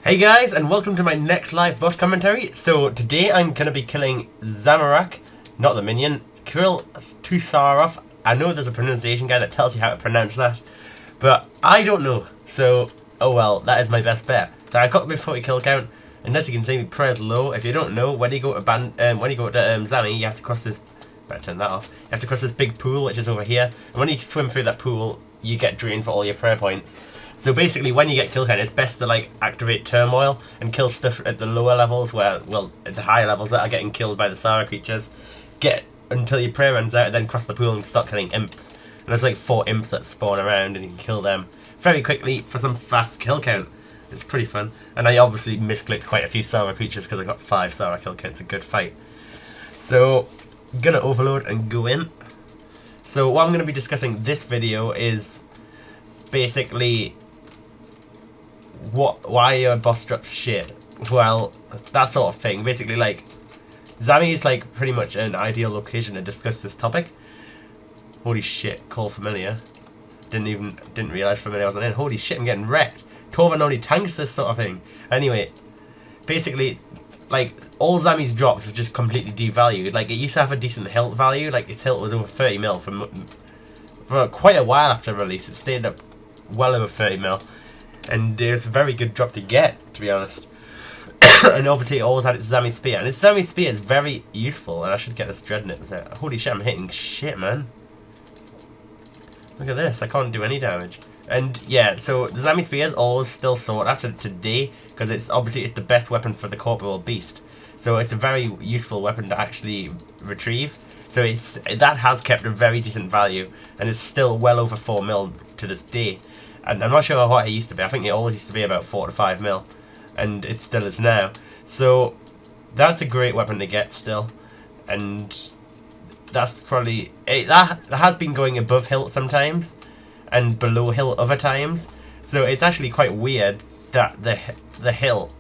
Hey guys, and welcome to my next live boss commentary. So today I'm going to be killing Zamorak, not the minion, Kill Tusaroff. I know there's a pronunciation guy that tells you how to pronounce that, but I don't know. So, oh well, that is my best bet. So I got my 40 kill count, and as you can see, my prayer's low. If you don't know, when you go to Zammy, you have to cross this. Better turn that off. You have to cross this big pool, which is over here. And when you swim through that pool, you get drained for all your prayer points. So basically, when you get kill count, it's best to like activate turmoil and kill stuff at the lower levels, where, well, at the higher levels that are getting killed by the Sara creatures. Get until your prayer runs out, and then cross the pool and start killing imps. And there's like 4 imps that spawn around, and you can kill them very quickly for some fast kill count. It's pretty fun. And I obviously misclicked quite a few Sara creatures because I got 5 Sara kill count. It's a good fight. So I'm gonna overload and go in. So what I'm gonna be discussing this video is basically why your boss drops shit. Well, that sort of thing. Basically, like, Zammy is like pretty much an ideal location to discuss this topic. Holy shit, call familiar. Didn't realise familiar wasn't in. Holy shit, I'm getting wrecked. Torvin only tanks this sort of thing. Anyway, basically, like, all Zammy's drops are just completely devalued. Like, it used to have a decent hilt value. Like, its hilt was over 30 mil for quite a while after release. It stayed up well over 30 mil. And it's a very good drop to get, to be honest. And obviously it always had its Zammy Spear. And its Zammy Spear is very useful, and I should get this Dreadnought. So, holy shit, I'm hitting shit, man. Look at this, I can't do any damage. And yeah, so the Zammy Spear is always still sought after today, because it's the best weapon for the Corporeal Beast. So it's a very useful weapon to actually retrieve. So that has kept a very decent value, and it's still well over 4 mil to this day. And I'm not sure what it used to be. I think it always used to be about 4 to 5 mil, and it still is now. So that's a great weapon to get still, and that's probably that has been going above hilt sometimes, and below hilt other times. So it's actually quite weird that the hilt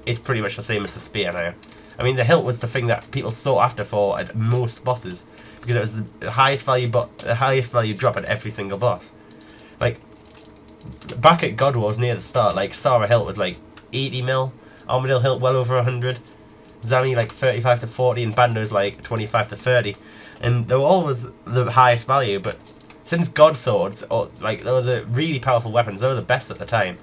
is pretty much the same as the spear now. I mean, the hilt was the thing that people sought after for at most bosses, because it was the highest value drop at every single boss. Like, back at godwars near the start, like, Sara hilt was like 80 mil, Armadillo hilt well over 100, Zammy like 35 to 40, and Bando's like 25 to 30, and they were always the highest value. But since god swords, or like, they were the really powerful weapons, they were the best at the time.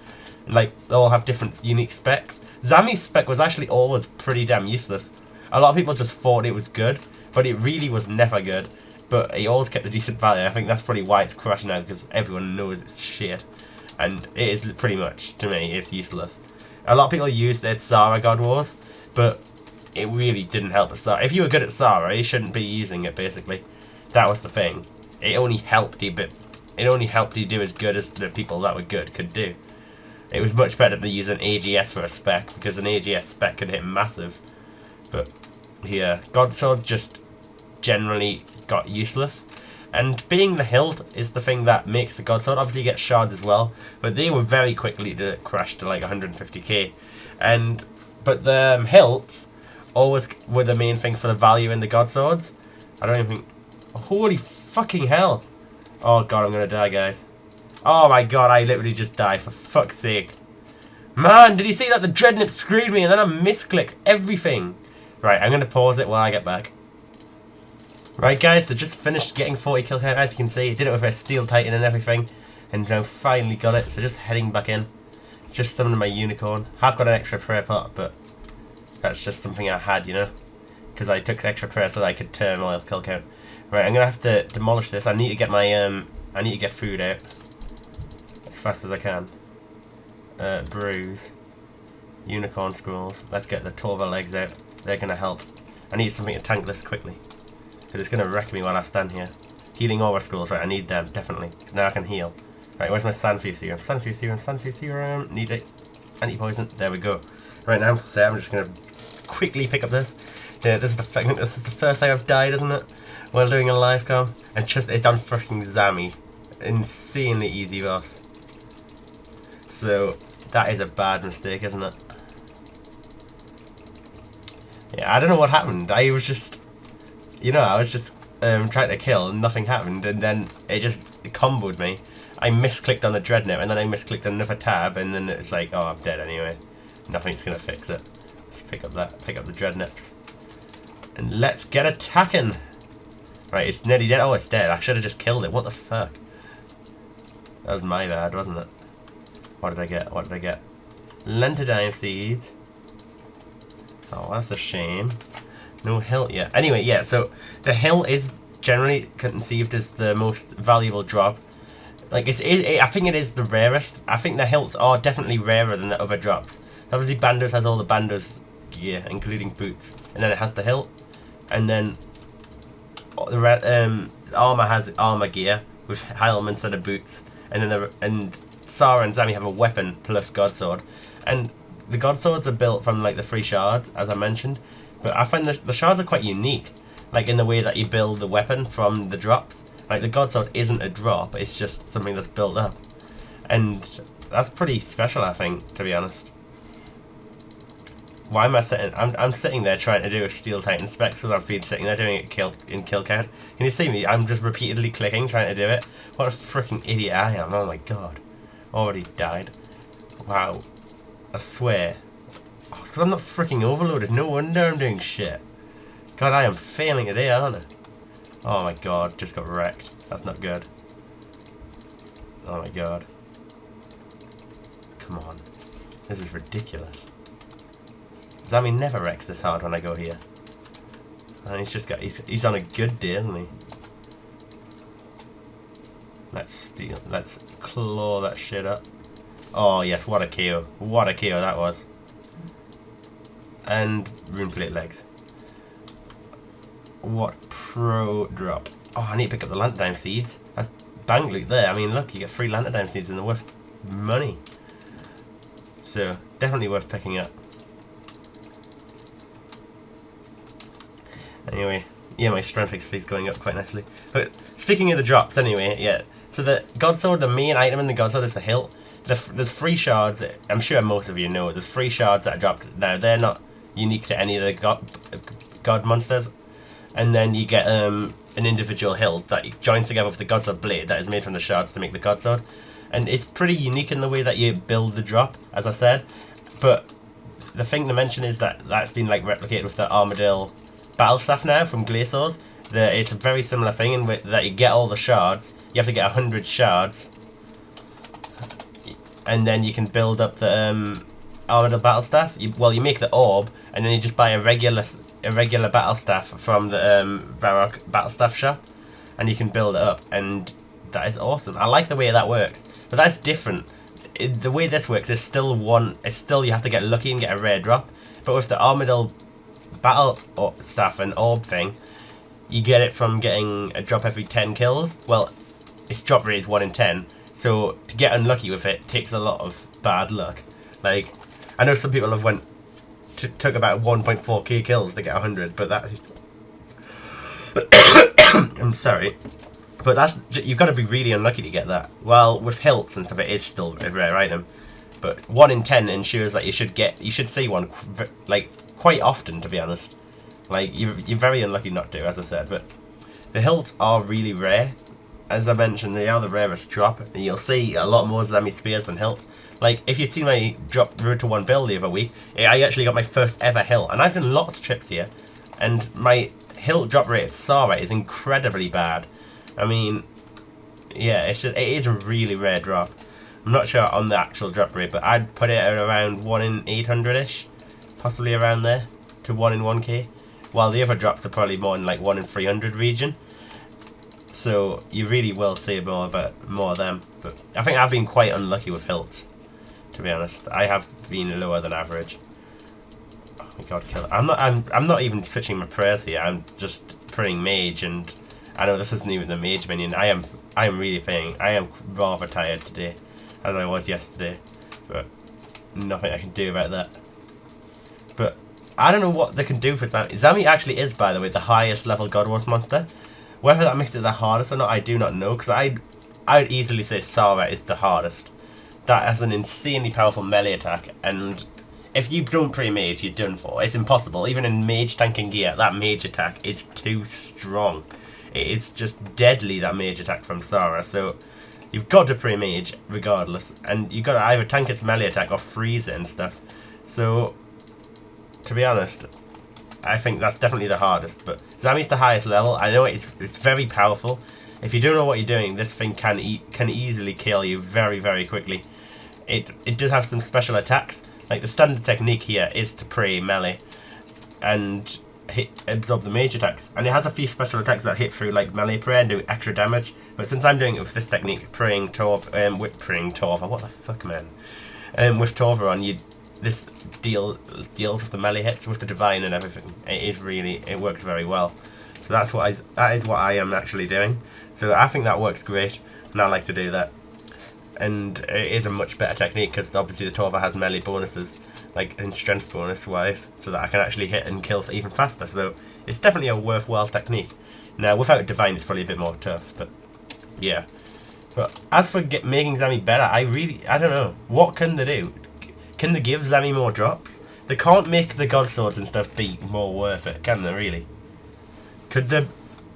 Like, they all have different unique specs. Zammy's spec was actually always pretty damn useless. A lot of people just thought it was good, but it really was never good. But it always kept a decent value. I think that's probably why it's crashing now, because everyone knows it's shit. And it is pretty much, to me, it's useless. A lot of people used it at Sara God Wars, but it really didn't help the Sara. If you were good at Sara, you shouldn't be using it, basically. That was the thing. It only helped you, but it only helped you do as good as the people that were good could do. It was much better to use an AGS for a spec, because an AGS spec could hit massive. But yeah, God Swords just generally got useless. And being the hilt is the thing that makes the God Sword. Obviously you get shards as well, but they were very quickly to crash to like 150k. But the hilts always were the main thing for the value in the God Swords. I don't even think... Holy fucking hell. Oh god, I'm gonna die, guys. Oh my god, I literally just died, for fuck's sake. Man, did you see that? The Dreadnought screwed me, and then I misclicked everything. Right, I'm gonna pause it while I get back. Right guys, so just finished getting 40 kill count, as you can see. Did it with a Steel Titan and everything, and now finally got it, so just heading back in. It's just summoning my unicorn. Have got an extra prayer pot, but that's just something I had, you know, because I took extra prayer so that I could turn oil kill count. Right, I'm gonna have to demolish this. I need to get my I need to get food out as fast as I can. Bruise, unicorn scrolls. Let's get the Torva legs out. They're gonna help. I need something to tank this quickly, because it's going to wreck me while I stand here. Healing aura scrolls, right, I need them, definitely. Because now I can heal. Right, where's my Sandfuse serum? Sandfuse serum, Sandfuse serum. Need it. Anti-poison. There we go. Right, now I'm set. I'm just going to quickly pick up this. Yeah, this is the first time I've died, isn't it? While doing a live com. And just, it's on freaking Zammy. Insanely easy boss. So, that is a bad mistake, isn't it? Yeah, I don't know what happened. I was just... You know, I was just trying to kill and nothing happened, and then it comboed me. I misclicked on the Dreadnought, and then I misclicked on another tab, and then it's like, oh, I'm dead anyway. Nothing's gonna fix it. Let's pick up the dreadnips. And let's get attacking! Right, it's nearly dead. Oh, it's dead. I should have just killed it. What the fuck? That was my bad, wasn't it? What did I get? What did I get? Lentidine seeds. Oh, that's a shame. No hilt yet. Anyway, yeah, so the hilt is generally conceived as the most valuable drop. Like, I think it is the rarest. I think the hilts are definitely rarer than the other drops. Obviously, Bandos has all the Bandos gear, including boots. And then it has the hilt. And then the armor has armor gear with helm instead of boots. And then Sarah and Zammy have a weapon plus godsword. And the godswords are built from like the 3 shards, as I mentioned. But I find the shards are quite unique. Like in the way that you build the weapon from the drops. Like the godsword isn't a drop, it's just something that's built up. And that's pretty special, I think, to be honest. Why am I sitting? I'm sitting there trying to do a Steel Titan specs because I've been sitting there doing it in kill count. Can you see me? I'm just repeatedly clicking, trying to do it. What a freaking idiot I am, oh my god. Already died. Wow. I swear. Oh, it's because I'm not freaking overloaded, no wonder I'm doing shit. God, I am failing today, aren't I? Oh my god, just got wrecked. That's not good. Oh my god. Come on. This is ridiculous. Zammy never wrecks this hard when I go here. And he's on a good day, isn't he? Let's claw that shit up. Oh yes, what a KO. What a KO that was. And rune plate legs. What pro drop. Oh, I need to pick up the lantern seeds. That's bank loot there. I mean, look, you get 3 lantern seeds and they're worth money. So, definitely worth picking up. Anyway, yeah, my strength XP is going up quite nicely. But speaking of the drops, anyway, yeah. So the godsword, the main item in the godsword is the hilt. There's 3 shards. I'm sure most of you know. There's 3 shards that are dropped. Now they're not unique to any of the god monsters. And then you get an individual hilt that joins together with the godsword blade that is made from the shards to make the godsword. And it's pretty unique in the way that you build the drop, as I said. But the thing to mention is that that's been like replicated with the Armadillo battle staff now from Glaciers. It's a very similar thing in that you get all the shards. You have to get 100 shards, and then you can build up the Armadillo battle staff. You make the orb, and then you just buy a regular battle staff from the Zamorak battle staff shop, and you can build it up, and that is awesome. I like the way that works, but that's different. The way this works is still you have to get lucky and get a rare drop, but with the Armadillo battle staff and orb thing, you get it from getting a drop every 10 kills. Well, its drop rate is 1 in 10, so to get unlucky with it takes a lot of bad luck. Like, I know some people have took about 1.4k kills to get 100, but that is I'm sorry, but you've got to be really unlucky to get that. Well, with hilts and stuff, it is still a rare item, but 1 in 10 ensures that you should see one like quite often, to be honest. Like, you're very unlucky not to, as I said. But the hilts are really rare. As I mentioned, they are the rarest drop, and you'll see a lot more Zammy spears than hilts. Like, if you see my drop Road to 1 build the other week, I actually got my first ever hilt, and I've done lots of trips here, and my hilt drop rate at Sarah is incredibly bad. I mean, yeah, it is a really rare drop. I'm not sure on the actual drop rate, but I'd put it at around 1 in 800-ish, possibly around there, to 1 in 1k. While the other drops are probably more in like 1 in 300 region. So you really will see more of them. But I think I've been quite unlucky with hilts, to be honest. I have been lower than average. Oh my god, kill it. I'm not even switching my prayers here. I'm just praying mage, and I know this isn't even the mage minion. I am really feeling I am rather tired today, as I was yesterday. But nothing I can do about that. But I don't know what they can do for Zammy. Zammy actually is, by the way, the highest level godwars monster. Whether that makes it the hardest or not, I do not know, because I would easily say Sarah is the hardest. That has an insanely powerful melee attack, and if you don't pray mage, you're done for. It's impossible. Even in mage tanking gear, that mage attack is too strong. It is just deadly, that mage attack from Sarah, so you've got to pray mage regardless, and you've got to either tank its melee attack or freeze it and stuff. So, to be honest, I think that's definitely the hardest. But Zammy's the highest level. I know it's very powerful. If you don't know what you're doing, this thing can easily kill you very, very quickly. It does have some special attacks. Like the standard technique here is to pray melee and absorb the mage attacks, and it has a few special attacks that hit through like melee prayer and do extra damage. But since I'm doing it with this technique, praying Torva, what the fuck, man? With Torva on, this deals with the melee hits with the divine and everything. It works very well. So that is what I am actually doing. So I think that works great, and I like to do that. And it is a much better technique because obviously the Torva has melee bonuses, like in strength bonus wise, so that I can actually hit and kill even faster. So it's definitely a worthwhile technique. Now without divine, it's probably a bit more tough, but yeah. But as for making Zammy better, I don't know. What can they do? Can they give Zammy more drops? They can't make the god swords and stuff be more worth it, can they really? Could they?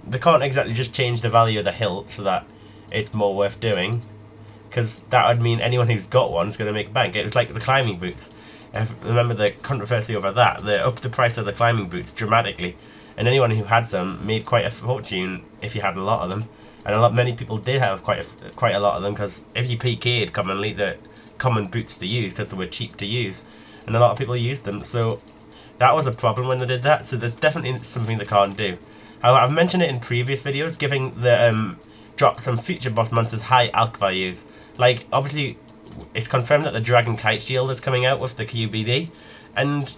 They can't exactly just change the value of the hilt so that it's more worth doing, because that would mean anyone who's got one is going to make bank. It was like the climbing boots. I remember the controversy over that. They upped the price of the climbing boots dramatically, and anyone who had some made quite a fortune if you had a lot of them. And many people did have quite a lot of them, because if you PK'd commonly, the common boots to use because they were cheap to use, and a lot of people used them. So that was a problem when they did that. So there's definitely something they can't do. However, I've mentioned it in previous videos, giving the drop some future boss monsters high alch values. Like obviously, it's confirmed that the Dragon Kite Shield is coming out with the QBD, and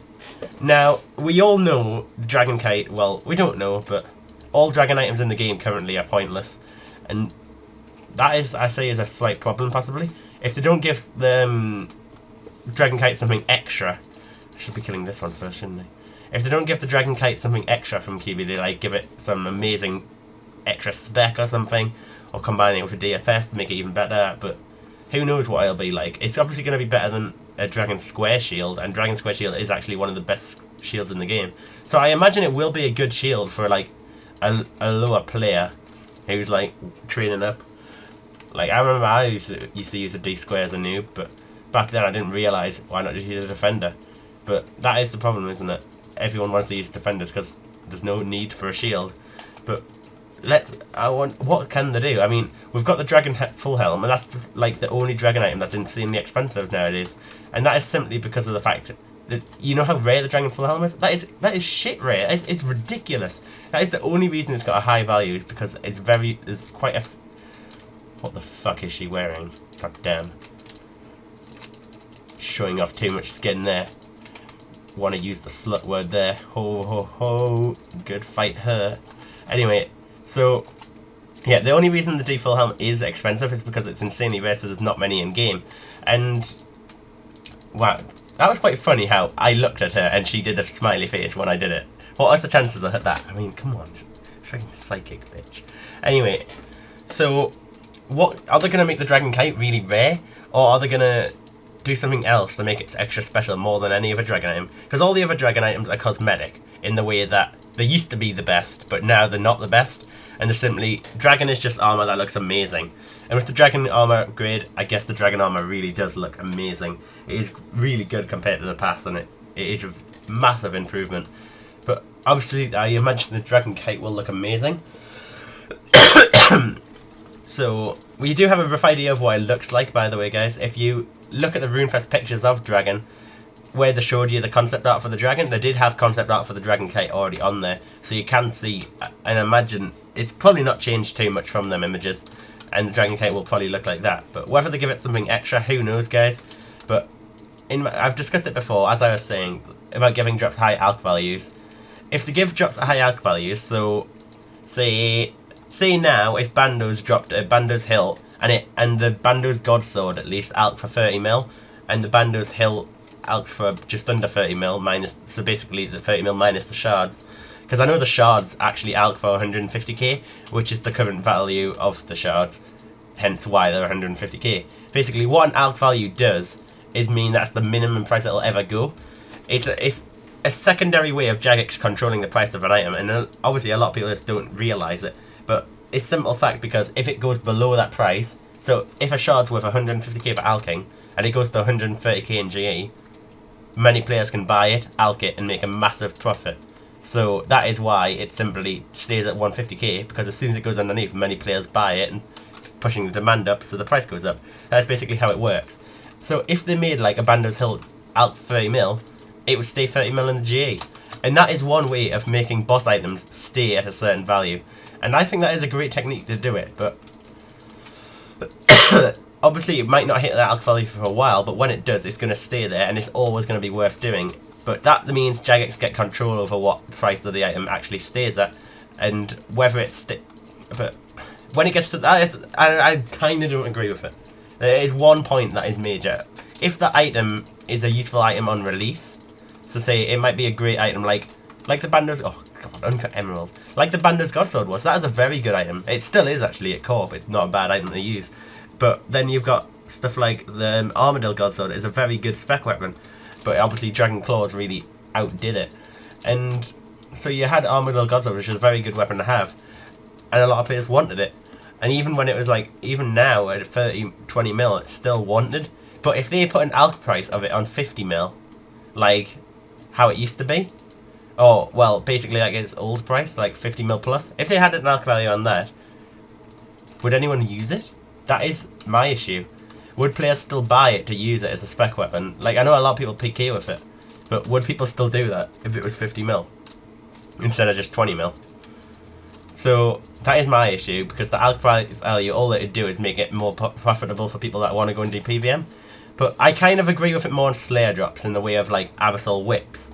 now we all know the Dragon Kite. Well, we don't know, but all dragon items in the game currently are pointless, and that is, I say, is a slight problem possibly. If they don't give the Dragon Kite something extra, I should be killing this one first, shouldn't I? If they don't give the Dragon Kite something extra from QBD, like give it some amazing extra spec or something, or combine it with a DFS to make it even better, but who knows what it'll be like. It's obviously going to be better than a Dragon Square Shield, and Dragon Square Shield is actually one of the best shields in the game. So I imagine it will be a good shield for like a lower player who's like training up. Like I remember I used to use a D square as a noob, but back then I didn't realise why not just use a defender. But that is the problem, isn't it? Everyone wants to use defenders because there's no need for a shield. But what can they do? I mean, we've got the Dragon Full Helm, and that's like the only dragon item that's insanely expensive nowadays. And that is simply because of the fact that, you know how rare the Dragon Full Helm is? That is shit rare. It's ridiculous. That is the only reason it's got a high value, is because it's quite a... What the fuck is she wearing? God damn. Showing off too much skin there. Want to use the slut word there. Ho ho ho. Good fight her. Anyway, so yeah, the only reason the D Full Helm is expensive is because it's insanely rare, so there's not many in game. And wow, that was quite funny how I looked at her and she did a smiley face when I did it. What was the chances of that? I mean, come on, freaking psychic bitch. Anyway, so what are they gonna make the Dragon Kite really rare, or are they gonna do something else to make it extra special more than any other dragon item? Because all the other dragon items are cosmetic in the way that they used to be the best, but now they're not the best, and they're simply, dragon is just armor that looks amazing. And with the dragon armor upgrade, I guess the dragon armor really does look amazing. It is really good compared to the past, and it is a massive improvement. But obviously, I imagine the Dragon Kite will look amazing. So we do have a rough idea of what it looks like, by the way, guys. If you look at the RuneFest pictures of Dragon, where they showed you the concept art for the dragon, they did have concept art for the Dragon Kite already on there, so you can see and imagine it's probably not changed too much from them images, and the Dragon Kite will probably look like that. But whether they give it something extra, who knows, guys. But I've discussed it before, as I was saying, about giving drops high alch values. If they give drops at high alch values, so say now if Bando's dropped a Bando's hilt, and the Bando's God Sword at least alch for 30 mil, and the Bando's hilt alch for just under 30 mil, so basically the 30 mil minus the shards, because I know the shards actually alch for 150k, which is the current value of the shards, hence why they're 150k. Basically what an alch value does is mean that's the minimum price it'll ever go. It's a secondary way of Jagex controlling the price of an item, and obviously a lot of people just don't realise it, but it's simple fact, because if it goes below that price, so if a shard's worth 150k for alching and it goes to 130k in GE, many players can buy it, alch it, and make a massive profit. So that is why it simply stays at 150k, because as soon as it goes underneath, many players buy it, and pushing the demand up, so the price goes up. That's basically how it works. So if they made like a Bandos Hill alch 30 mil, it would stay 30 mil in the GA. And that is one way of making boss items stay at a certain value. And I think that is a great technique to do it, but obviously it might not hit that alch value for a while, but when it does, it's going to stay there, and it's always going to be worth doing. But that means Jagex get control over what price of the item actually stays at, and whether it's but when it gets to that, I kind of don't agree with it. There is one point that is major. If the item is a useful item on release, so say it might be a great item like the Bandos, oh god, Uncut Emerald, like the Bandos Godsword was. That is a very good item. It still is actually at co-op. It's not a bad item to use. But then you've got stuff like the Armadillo Godsword is a very good spec weapon, but obviously Dragon Claws really outdid it. And so you had Armadillo Godsword, which is a very good weapon to have, and a lot of players wanted it. And even when it was like, even now at 20 mil, it's still wanted. But if they put an alch price of it on 50 mil, like how it used to be, oh well, basically like its old price, like 50 mil plus, if they had an alch value on that, would anyone use it? That is my issue. Would players still buy it to use it as a spec weapon? Like, I know a lot of people PK with it, but would people still do that if it was 50 mil instead of just 20 mil? So that is my issue, because the alch value, all it would do is make it more profitable for people that want to go into PVM. But I kind of agree with it more on Slayer drops in the way of like Abyssal Whips.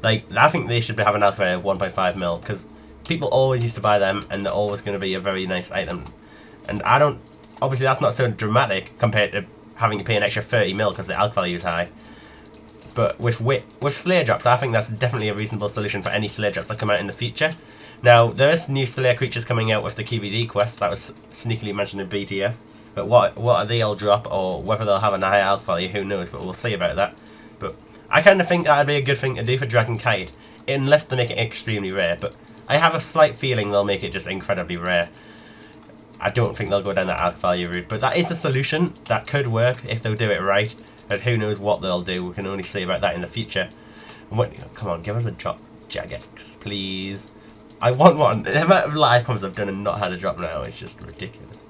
Like, I think they should have an alch value of 1.5 mil, because people always used to buy them, and they're always going to be a very nice item. And I don't, obviously that's not so dramatic compared to having to pay an extra 30 mil because the alch value is high. But with Slayer drops, I think that's definitely a reasonable solution for any Slayer drops that come out in the future. Now, there is new Slayer creatures coming out with the KVD quest that was sneakily mentioned in BTS. But what they'll drop, or whether they'll have a higher alch value, who knows, but we'll see about that. But I kind of think that would be a good thing to do for Dragon Kite, unless they make it extremely rare. But I have a slight feeling they'll make it just incredibly rare. I don't think they'll go down that alch value route, but that is a solution that could work if they'll do it right. And who knows what they'll do, we can only say about that in the future. Come on, give us a drop, Jagex, please. I want one. The amount of live comms I've done and not had a drop now is just ridiculous.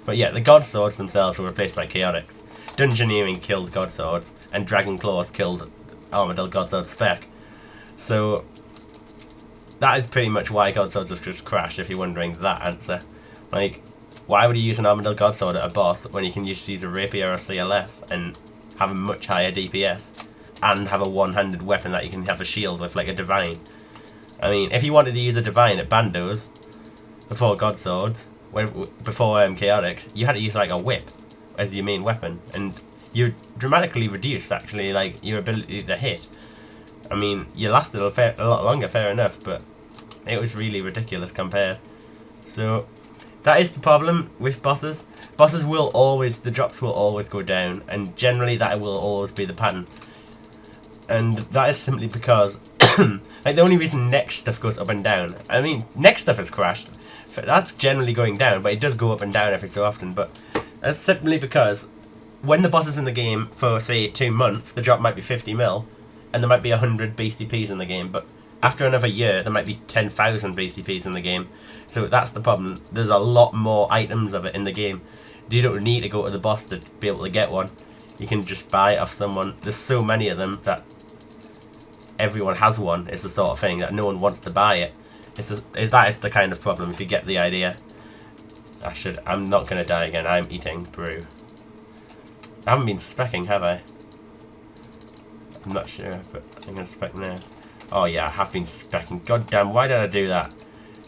But yeah, the God Swords themselves were replaced by Chaotix. Dungeoneering killed God Swords, and Dragon Claws killed Armadillo God Sword spec. So that is pretty much why God Swords have just crashed, if you're wondering that answer. Like, why would you use an Armadillo God Sword at a boss when you can just use a Rapier or a CLS and have a much higher DPS and have a one-handed weapon that you can have a shield with, like a Divine? I mean, if you wanted to use a Divine at Bandos before God Swords, before Chaotix, you had to use like a whip as your main weapon, and you dramatically reduced actually like your ability to hit. I mean, you lasted a lot longer, fair enough, but it was really ridiculous compared. So that is the problem with bosses. Bosses will always, the drops will always go down, and generally that will always be the pattern. And that is simply because like the only reason next stuff goes up and down, I mean, next stuff has crashed, that's generally going down, but it does go up and down every so often. But that's simply because when the boss is in the game for say 2 months, the drop might be 50 mil, and there might be 100 BCPs in the game, but after another year there might be 10,000 BCPs in the game. So that's the problem. There's a lot more items of it in the game. You don't need to go to the boss to be able to get one. You can just buy it off someone. There's so many of them that everyone has one. It's the sort of thing that no one wants to buy it. That is the kind of problem, if you get the idea. I'm not going to die again. I'm eating brew. I haven't been specking, have I? I'm not sure, but I'm going to spec now. Oh yeah, I have been specking. God damn, why did I do that?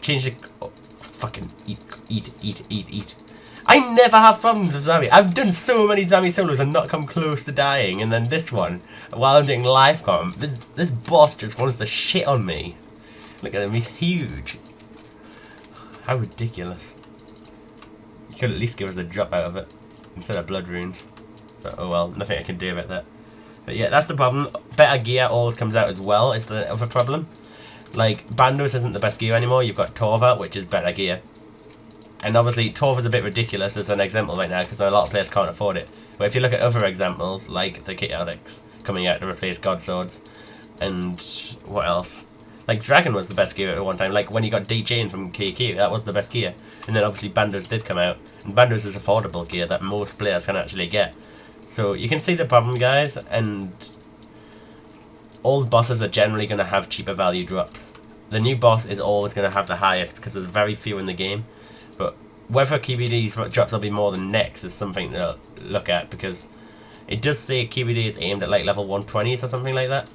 Change the... Oh, fucking eat. I never have problems with Zammy. I've done so many Zammy solos and not come close to dying, and then this one, while I'm doing live comm, this boss just wants to shit on me. Look at him, he's huge. How ridiculous. You could at least give us a drop out of it instead of blood runes. But oh well, nothing I can do about that. But yeah, that's the problem. Better gear always comes out as well, is the other problem. Like, Bandos isn't the best gear anymore. You've got Torva, which is better gear. And obviously, Torva's a bit ridiculous as an example right now, because a lot of players can't afford it. But if you look at other examples, like the Chaotix, coming out to replace God Swords. And what else? Like Dragon was the best gear at one time. Like when you got D-Chain from KQ, that was the best gear. And then obviously Bandos did come out, and Bandos is affordable gear that most players can actually get. So you can see the problem, guys. And old bosses are generally going to have cheaper value drops. The new boss is always going to have the highest because there's very few in the game. But whether QBD's drops will be more than next is something to look at, because it does say QBD is aimed at like level 120s or something like that.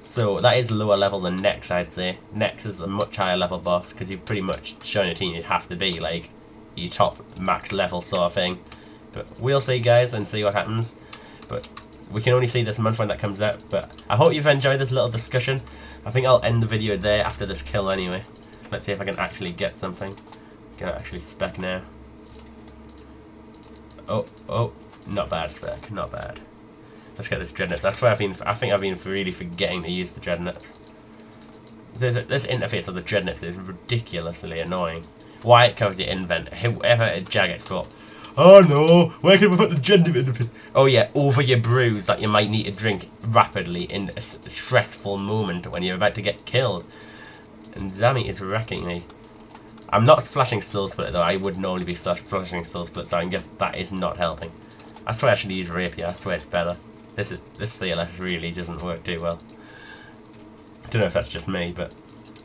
So that is lower level than Nex, I'd say. Nex is a much higher level boss because you've pretty much shown your team you have to be like your top max level sort of thing. But we'll see, guys, and see what happens. But we can only see this month when that comes out. But I hope you've enjoyed this little discussion. I think I'll end the video there after this kill anyway. Let's see if I can actually get something. Can I actually spec now? Oh, not bad spec, not bad. Let's get this Dreadnoughts. That's where I think I've been really forgetting to use the Dreadnoughts. This interface of the Dreadnoughts is ridiculously annoying. Why it covers your invent, whoever Jagex thought, oh no, where can we put the Dreadnought interface? Oh yeah, over your brews that you might need to drink rapidly in a stressful moment when you're about to get killed. And Zammy is wrecking me. I'm not flashing Soul Split though. I would normally be flashing Soul Split, so I guess that is not helping. I swear I should use Rapier. I swear it's better. This CLS really doesn't work too well. I don't know if that's just me, but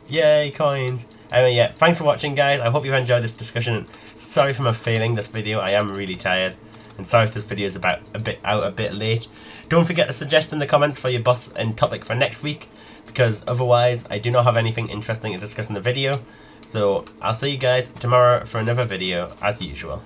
yay, coins. Anyway, yeah, thanks for watching, guys. I hope you've enjoyed this discussion. Sorry for my failing this video. I am really tired, and sorry if this video is out a bit late. Don't forget to suggest in the comments for your boss and topic for next week, because otherwise I do not have anything interesting to discuss in the video. So I'll see you guys tomorrow for another video as usual.